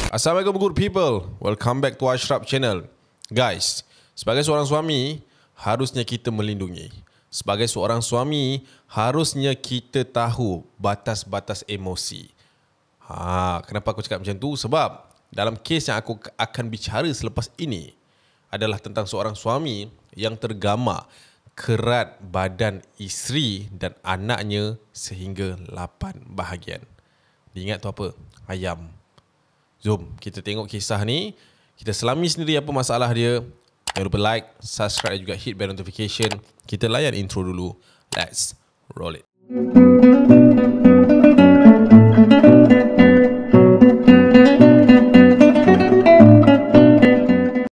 Assalamualaikum good people. Welcome back to Ashraf channel. Guys, sebagai seorang suami, harusnya kita melindungi. Sebagai seorang suami, harusnya kita tahu batas-batas emosi. Kenapa aku cakap macam tu? Sebab dalam kes yang aku akan bicara selepas ini adalah tentang seorang suami yang tergamar kerat badan isteri dan anaknya sehingga 8 bahagian. Diingat tu apa? Ayam. Jom kita tengok kisah ni. Kita selami sendiri apa masalah dia. Jangan lupa like, subscribe dan juga hit bell notification. Kita layan intro dulu. Let's roll it.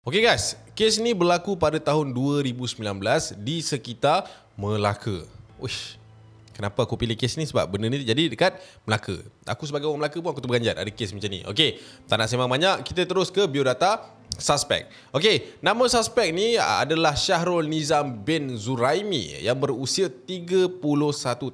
Okay guys, kes ni berlaku pada tahun 2019 di sekitar Melaka. Uish, kenapa aku pilih kes ni? Sebab benda ni jadi dekat Melaka. Aku sebagai orang Melaka pun aku terperanjat ada kes macam ni. Okey, tak nak sembang banyak, kita terus ke biodata suspek. Okey, nama suspek ni adalah Syahrul Nizam bin Zuraimi yang berusia 31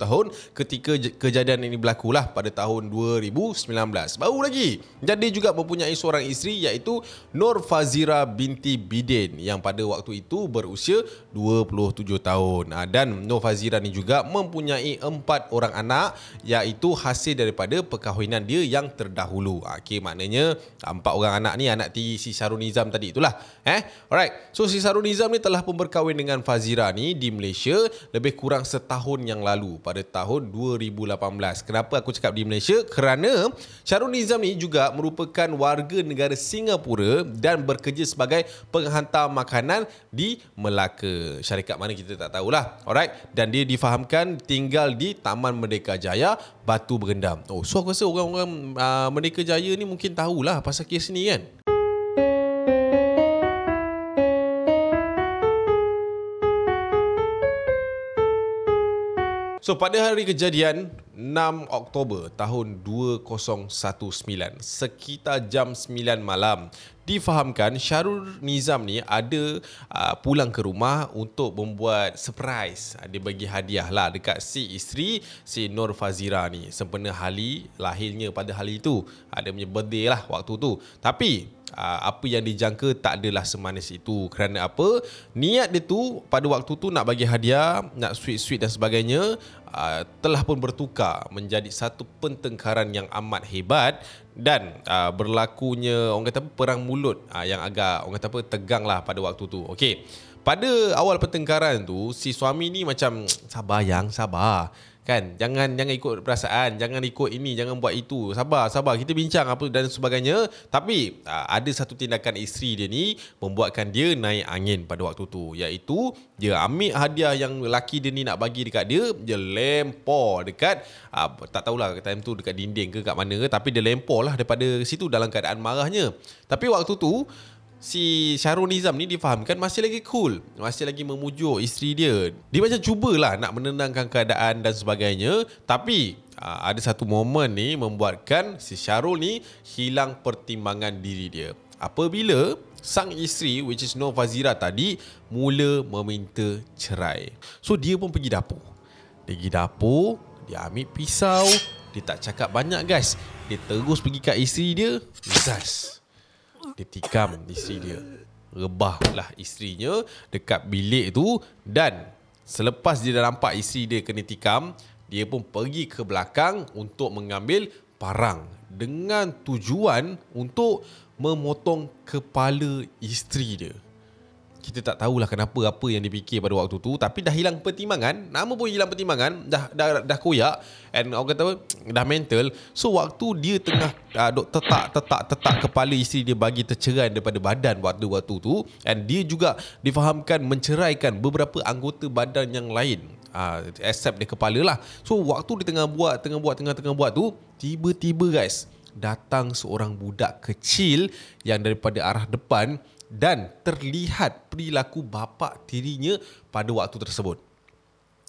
tahun ketika kejadian ini berlakulah pada tahun 2019. Baru lagi. Jadi juga mempunyai seorang isteri iaitu Nur Fazira binti Bidin yang pada waktu itu berusia 27 tahun. Dan Nur Fazira ni juga mempunyai 4 orang anak iaitu hasil daripada perkahwinan dia yang terdahulu. Okey, maknanya 4 orang anak ni anak tiri si Syahrul Nizam tadi itulah. Alright. So si Syahrul Nizam ni telah pun berkahwin dengan Fazira ni di Malaysia lebih kurang setahun yang lalu pada tahun 2018. Kenapa aku cakap di Malaysia? Kerana Syahrul Nizam ni juga merupakan warga negara Singapura dan bekerja sebagai penghantar makanan di Melaka. Syarikat mana kita tak tahulah. Alright. Dan dia difahamkan tinggal di Taman Merdeka Jaya, Batu Berendam. So aku rasa orang-orang Merdeka Jaya ni mungkin tahulah pasal kes ni kan. So pada hari kejadian 6 Oktober tahun 2019 sekitar jam 9 malam difahamkan Syahrul Nizam ni ada pulang ke rumah untuk membuat surprise. Dia bagi hadiah lah dekat si isteri si Nur Fazira ni sempena hari lahirnya pada hari itu. Dia punya birthday lah waktu tu. Tapi apa yang dijangka tak adalah semanis itu. Kerana apa? Niat dia tu pada waktu tu nak bagi hadiah, nak sweet-sweet dan sebagainya, telah pun bertukar menjadi satu pertengkaran yang amat hebat dan berlakunya orang kata apa, perang mulut yang agak orang kata apa, tegang lah pada waktu tu. Okey. Pada awal pertengkaran tu si suami ni macam sabar kan, jangan ikut perasaan, jangan ikut ini, jangan buat itu, sabar kita bincang apa dan sebagainya. Tapi ada satu tindakan isteri dia ni membuatkan dia naik angin pada waktu tu, iaitu dia ambil hadiah yang lelaki dia ni nak bagi dekat dia lempar dekat tak tahulah time tu dekat dinding ke kat mana ke, tapi dia lempar lah daripada situ dalam keadaan marahnya. Tapi waktu tu si Syahrul Nizam ni difahamkan masih lagi cool, masih lagi memujuk isteri dia. Dia macam cubalah nak menenangkan keadaan dan sebagainya. Tapi ada satu momen ni membuatkan si Syahrul ni hilang pertimbangan diri dia. Apabila sang isteri which is Nur Fazira tadi mula meminta cerai. So dia pun pergi dapur. Dia ambil pisau. Dia tak cakap banyak guys. Dia terus pergi kat isteri dia. Zas. Dia tikam isteri dia. Rebahlah isterinya dekat bilik tu. Dan selepas dia dah nampak isteri dia kena tikam, dia pun pergi ke belakang untuk mengambil parang dengan tujuan untuk memotong kepala isteri dia. Kita tak tahulah kenapa apa yang dipikir pada waktu tu, tapi dah hilang pertimbangan. Nama pun hilang pertimbangan, dah koyak and orang kata dah mental. So waktu dia tengah tetak kepala isteri dia bagi tercerai daripada badan waktu tu, and dia juga difahamkan menceraikan beberapa anggota badan yang lain except dia kepala lah. So waktu dia tengah buat tu, tiba-tiba guys datang seorang budak kecil yang daripada arah depan dan terlihat perilaku bapa tirinya pada waktu tersebut.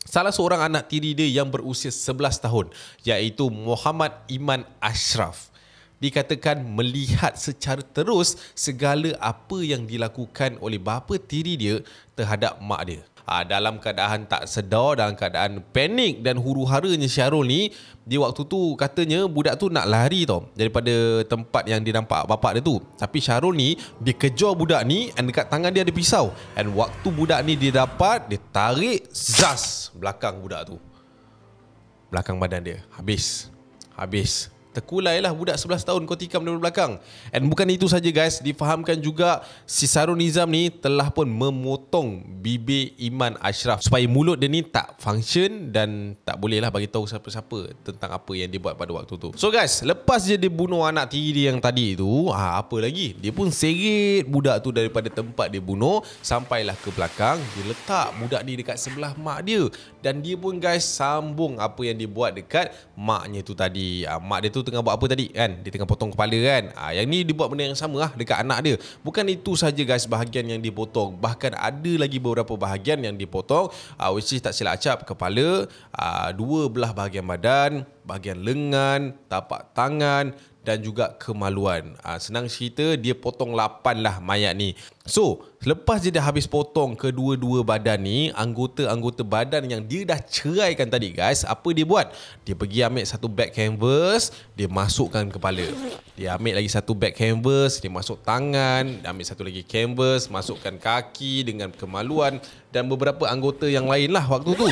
Salah seorang anak tiri dia yang berusia 11 tahun iaitu Muhammad Iman Ashraf dikatakan melihat secara terus segala apa yang dilakukan oleh bapa tiri dia terhadap mak dia. dalam keadaan tak sedar, dalam keadaan panik dan huru-haranya Syarul ni. Dia waktu tu katanya budak tu nak lari tau daripada tempat yang dia nampak bapak dia tu. Tapi Syarul ni dia kejar budak ni dan dekat tangan dia ada pisau. Dan waktu budak ni dia dapat, dia tarik zas belakang budak tu. Belakang badan dia habis. Terkulailah budak 11 tahun kau tikam dari belakang. And bukan itu saja guys, difahamkan juga si Sarul Nizam ni telah pun memotong bibir Iman Ashraf supaya mulut dia ni tak function dan tak bolehlah bagi tahu siapa-siapa tentang apa yang dia buat pada waktu tu. So guys, lepas je dia bunuh anak tiri dia yang tadi tu, apa lagi? Dia pun seret budak tu daripada tempat dia bunuh sampailah ke belakang. Dia letak budak ni dekat sebelah mak dia. Dan dia pun guys sambung apa yang dia buat dekat maknya tu tadi. Mak dia tu tengah buat apa tadi kan? Dia tengah potong kepala kan? Yang ni dia buat benda yang sama dekat anak dia. Bukan itu saja guys bahagian yang dipotong. Bahkan ada lagi beberapa bahagian yang dipotong, which is tak silap acap kepala, dua belah bahagian badan, bahagian lengan, tapak tangan dan juga kemaluan. Senang cerita, dia potong 8 lah mayat ni. So, lepas dia dah habis potong kedua-dua badan ni, anggota-anggota badan yang dia dah ceraikan tadi guys, apa dia buat? Dia pergi ambil satu bag canvas, dia masukkan kepala. Dia ambil lagi satu bag canvas, dia masuk tangan, dia ambil satu lagi canvas, masukkan kaki dengan kemaluan dan beberapa anggota yang lain lah waktu tu.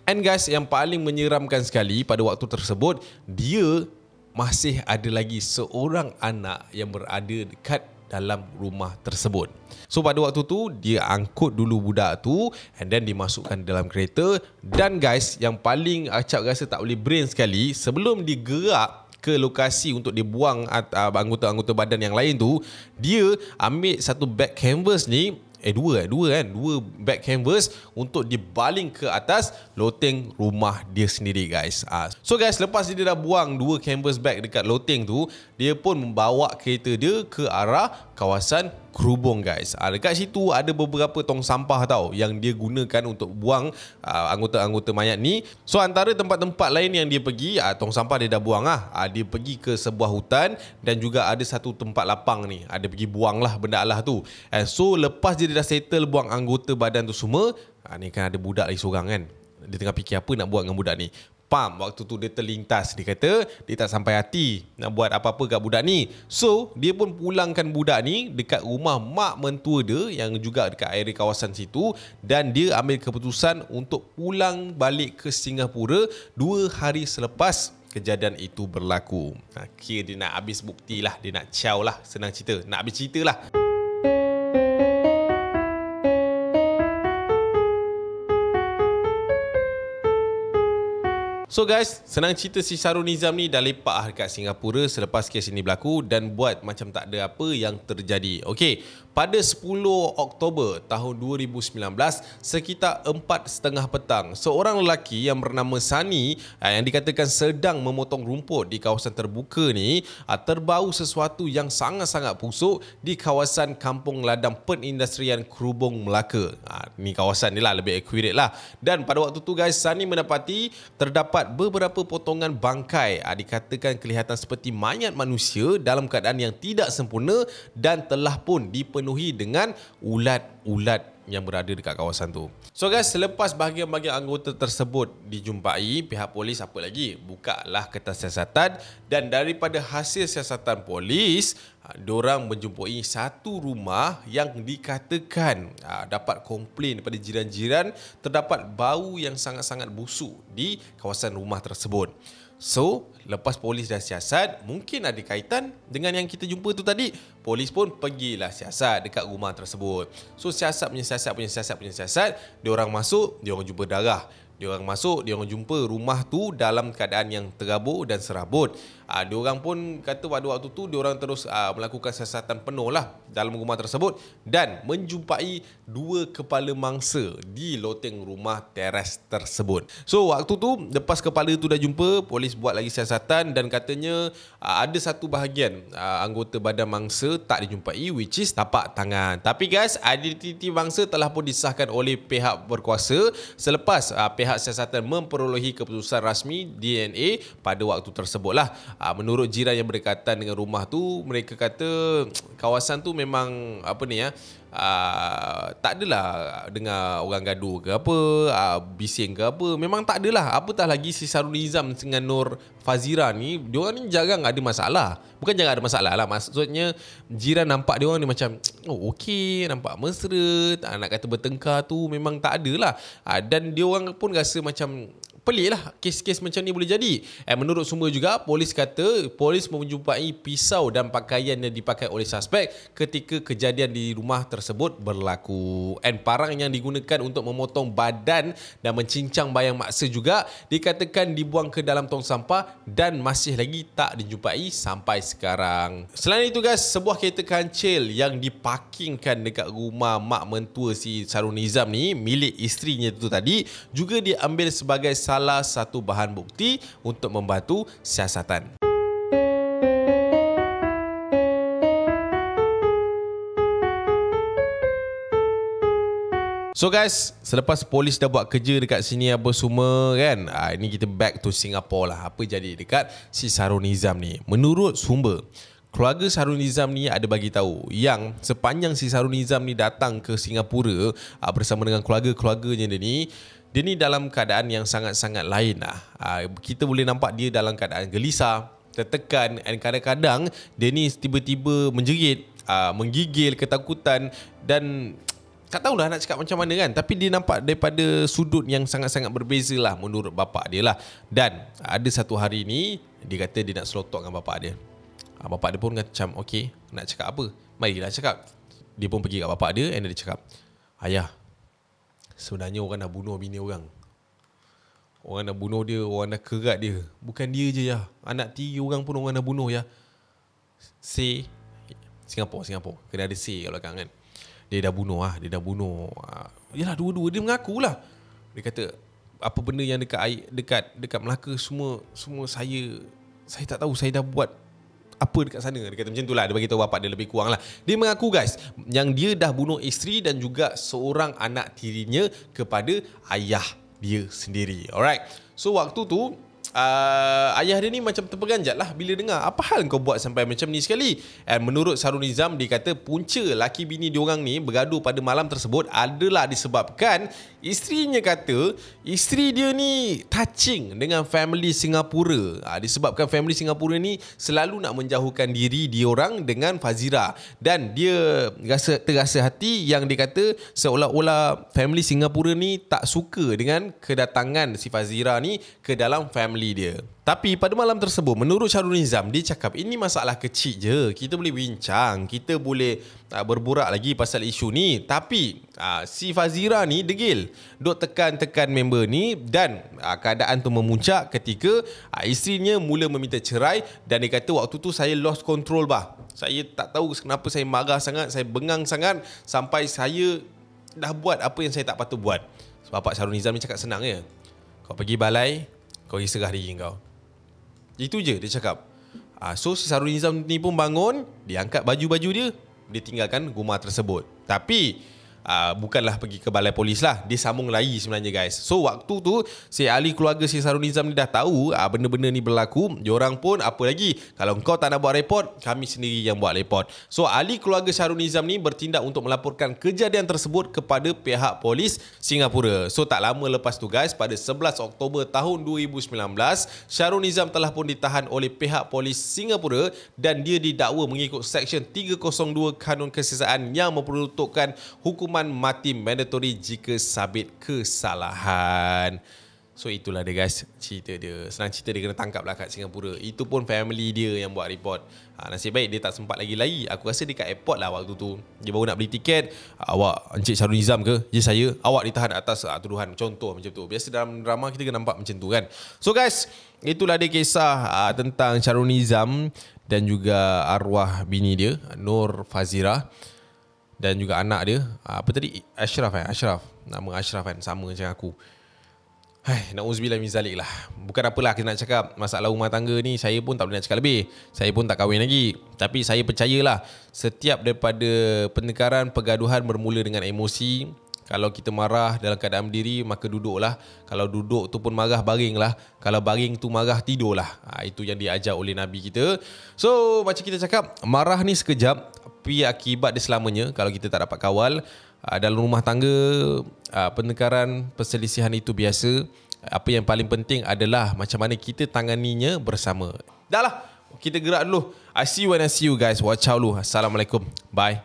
And guys, yang paling menyeramkan sekali pada waktu tersebut, dia masih ada lagi seorang anak yang berada dekat dalam rumah tersebut. So pada waktu tu dia angkut dulu budak tu and then dimasukkan dalam kereta. Dan guys, yang paling acap rasa tak boleh brain sekali, sebelum digerak ke lokasi untuk dibuang anggota-anggota badan yang lain tu, dia ambil satu bag canvas ni, dua bag canvas untuk dibaling ke atas loteng rumah dia sendiri guys. So guys, lepas dia dah buang dua canvas bag dekat loteng tu, dia pun membawa kereta dia ke arah kawasan Krubong guys. Dekat situ ada beberapa tong sampah tau yang dia gunakan untuk buang anggota-anggota mayat ni. So antara tempat-tempat lain yang dia pergi, tong sampah dia dah buang dia pergi ke sebuah hutan dan juga ada satu tempat lapang ni. Dia pergi buang lah benda lah tu. So lepas dia dah settle buang anggota badan tu semua, ni kan ada budak lagi seorang kan. Dia tengah fikir apa nak buat dengan budak ni. Waktu tu dia terlintas, dia kata dia tak sampai hati nak buat apa-apa kat budak ni. So dia pun pulangkan budak ni dekat rumah mak mentua dia yang juga dekat area kawasan situ. Dan dia ambil keputusan untuk pulang balik ke Singapura 2 hari selepas kejadian itu berlaku. Kira dia nak habis bukti lah, dia nak ciao lah, senang cerita, nak habis cerita lah. So guys, senang cerita si Sarul Nizam ni dah lepak dekat Singapura selepas kes ini berlaku dan buat macam tak ada apa yang terjadi. Okey, pada 10 Oktober tahun 2019, sekitar 4:30 petang, seorang lelaki yang bernama Sani yang dikatakan sedang memotong rumput di kawasan terbuka ni terbau sesuatu yang sangat-sangat busuk di kawasan Kampung Ladang Penindustrian Krubong, Melaka. Ni kawasan ni lah, lebih accurate lah. Dan pada waktu tu guys, Sani mendapati terdapat beberapa potongan bangkai, dikatakan kelihatan seperti mayat manusia dalam keadaan yang tidak sempurna dan telah pun dipenuhi dengan ulat-ulat yang berada dekat kawasan tu. So guys, selepas bahagian-bahagian anggota tersebut dijumpai, pihak polis apa lagi? Bukalah kertas siasatan dan daripada hasil siasatan polis, diorang menjumpai satu rumah yang dikatakan dapat komplain daripada jiran-jiran terdapat bau yang sangat-sangat busuk di kawasan rumah tersebut. So, lepas polis dah siasat, mungkin ada kaitan dengan yang kita jumpa tu tadi. Polis pun pergilah siasat dekat rumah tersebut. So, siasat, diorang masuk, diorang jumpa darah. Diorang masuk, diorang jumpa rumah tu dalam keadaan yang terabur dan serabut. Diorang pun kata pada waktu tu diorang terus melakukan siasatan penuh lah dalam rumah tersebut dan menjumpai 2 kepala mangsa di loteng rumah teres tersebut. So waktu tu lepas kepala tu dah jumpa, polis buat lagi siasatan dan katanya ada satu bahagian anggota badan mangsa tak dijumpai, which is tapak tangan. Tapi guys, identiti mangsa telah pun disahkan oleh pihak berkuasa selepas pihak siasatan memperolehi keputusan rasmi DNA pada waktu tersebut lah. Menurut jiran yang berdekatan dengan rumah tu, mereka kata kawasan tu memang tak adalah dengar orang gaduh ke apa, bising ke apa. Memang tak adalah. Apatah lagi si Sarul Nizam dengan Nur Fazira ni, diorang ni jarang ada masalah. Bukan jarang ada masalah lah, maksudnya jiran nampak diorang ni macam okey, nampak mesra, nak kata bertengkar tu memang tak adalah. Dan diorang pun rasa macam pelik lah kes-kes macam ni boleh jadi. Menurut sumber juga, polis kata polis menjumpai pisau dan pakaian yang dipakai oleh suspek ketika kejadian di rumah tersebut berlaku. Parang yang digunakan untuk memotong badan dan mencincang bayang maksa juga dikatakan dibuang ke dalam tong sampah dan masih lagi tak dijumpai sampai sekarang. Selain itu guys, sebuah kereta kancil yang diparkingkan dekat rumah mak mentua si Sarul Nizam ni, milik isterinya tu tadi, juga diambil sebagai salah satu bahan bukti untuk membantu siasatan. So guys, selepas polis dah buat kerja dekat sini apa semua kan, ini kita back to Singapore lah. Apa jadi dekat si Sarul Nizam ni? Menurut sumber, keluarga Sarul Nizam ni ada bagi tahu yang sepanjang si Sarul Nizam ni datang ke Singapura bersama dengan keluarga-keluarganya dia ni dalam keadaan yang sangat-sangat lain lah. Kita boleh nampak dia dalam keadaan gelisah, tertekan, dan kadang-kadang dia ni tiba-tiba menjerit, menggigil, ketakutan dan tak tahulah nak cakap macam mana kan. Tapi dia nampak daripada sudut yang sangat-sangat berbeza lah menurut bapak dia lah. Dan ada satu hari ni dia kata dia nak selotok dengan bapak dia. Bapak dia pun macam okey, nak cakap apa? Marilah cakap. Dia pun pergi kat bapak dia dan dia cakap, ayah, sebenarnya orang dah bunuh bini orang. Orang dah bunuh dia, orang dah kerat dia. Bukan dia je ya, anak 3 orang pun orang dah bunuh ya. Say Singapore kena ada say kat belakang kan. Dia dah bunuh dia dah bunuh. Yalah, dua-dua dia mengakulah. Dia kata apa benda yang dekat Melaka semua saya tak tahu saya dah buat apa dekat sana. Dia kata macam itulah, dia bagi tahu bapak dia lebih kurang lah. Dia mengaku guys yang dia dah bunuh isteri dan juga seorang anak tirinya kepada ayah dia sendiri. Alright. So waktu tu ayah dia ni macam terpeganjat lah bila dengar, apa hal kau buat sampai macam ni sekali. Menurut Sarul Nizam, dia kata punca laki bini diorang ni bergaduh pada malam tersebut adalah disebabkan isterinya kata isteri dia ni touching dengan family Singapura. Disebabkan family Singapura ni selalu nak menjauhkan diri diorang dengan Fazira, dan dia terasa hati yang dia kata seolah-olah family Singapura ni tak suka dengan kedatangan si Fazira ni ke dalam family dia. Tapi pada malam tersebut, menurut Sarul Nizam, dia cakap ini masalah kecil je, kita boleh bincang, kita boleh berburak lagi pasal isu ni. Tapi si Fazira ni degil, duk tekan-tekan member ni, dan keadaan tu memuncak ketika isterinya mula meminta cerai. Dan dia kata waktu tu saya lost control bah. Saya tak tahu kenapa saya marah sangat, saya bengang sangat sampai saya dah buat apa yang saya tak patut buat. Bapak Sarul Nizam ni cakap senang je, kau pergi balai, kau pergi serah diri kau. Itu je dia cakap. So si Sarul Nizam ni pun bangun, dia angkat baju-baju dia, dia tinggalkan rumah tersebut. Tapi bukanlah pergi ke balai polis lah, dia sambung lari sebenarnya guys. So waktu tu si ahli keluarga si Sarul Nizam ni dah tahu benda-benda ni berlaku. Diorang pun apa lagi, kalau kau tak nak buat report, kami sendiri yang buat report. So ahli keluarga Sarul Nizam ni bertindak untuk melaporkan kejadian tersebut kepada pihak polis Singapura. So tak lama lepas tu guys, pada 11 Oktober tahun 2019, Sarul Nizam telah pun ditahan oleh pihak polis Singapura dan dia didakwa mengikut Seksyen 302 Kanun Kesiasaan yang memperuntukkan hukuman mati mandatory jika sabit kesalahan. So itulah dia guys, cerita dia. Senang cerita, dia kena tangkap lah kat Singapura. Itu pun family dia yang buat report. Nasib baik dia tak sempat lagi. Aku rasa dekat airport lah waktu tu. Dia baru nak beli tiket. Awak Encik Sarul Nizam ke? Ya saya. Awak ditahan atas tuduhan. Contoh macam tu. Biasa dalam drama kita kena nampak macam tu kan. So guys, itulah dia kisah tentang Sarul Nizam dan juga arwah bini dia, Nur Fazira, dan juga anak dia, apa tadi? Ashraf. Nama Ashraf kan, sama macam aku. Na'udzubillah min zalik lah. Bukan apalah kita nak cakap, masalah rumah tangga ni saya pun tak boleh nak cakap lebih. Saya pun tak kahwin lagi. Tapi saya percayalah, setiap daripada pertengkaran, pergaduhan bermula dengan emosi, Kalau kita marah dalam keadaan berdiri, maka duduklah. Kalau duduk tu pun marah, baringlah. Kalau baring tu marah, tidurlah. Itu yang diajar oleh Nabi kita. So macam kita cakap, marah ni sekejap, tapi akibat dia selamanya kalau kita tak dapat kawal. Dalam rumah tangga, pertengkaran, perselisihan itu biasa. Apa yang paling penting adalah macam mana kita tanganinya bersama. Dah lah, kita gerak dulu. I see you when I see you guys. Watch out dulu. Assalamualaikum. Bye.